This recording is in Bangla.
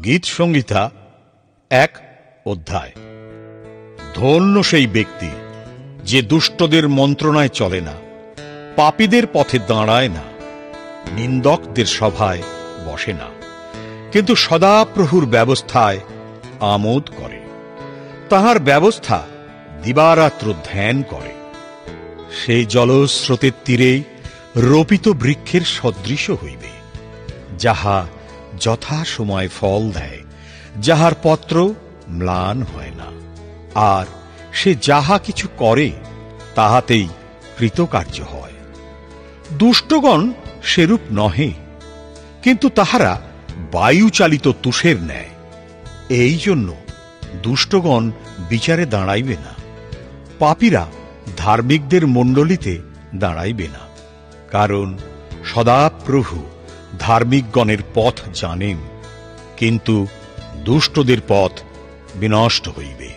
গীত সংহিতা 1 অধ্যায়। ধন্য সেই ব্যক্তি যে দুষ্টদের মন্ত্রণায় চলে না, পাপীদের পথে দাঁড়ায় না, নিন্দকদের সভায় বসে না, কিন্তু সদাপ্রভুর ব্যবস্থায় আমোদ করে, তাহার ব্যবস্থা দিবারাত্র ধ্যান করে। সেই জলস্রোতের তীরেই রোপিত বৃক্ষের সদৃশ হইবে, যাহা যথা সময় ফল দেয়, যাহার পত্র ম্লান হয় না, আর সে যাহা কিছু করে তাহাতেই কৃতকার্য হয়। দুষ্টগণ সেরূপ নহে, কিন্তু তাহারা বায়ুচালিত তুষের ন্যায়। এই জন্য দুষ্টগণ বিচারে দাঁড়াইবে না, পাপীরা ধার্মিকদের মণ্ডলীতে দাঁড়াইবে না। কারণ সদাপ্রভু ধার্মিকগণের পথ জানেন, কিন্তু দুষ্টদের পথ বিনষ্ট হইবে।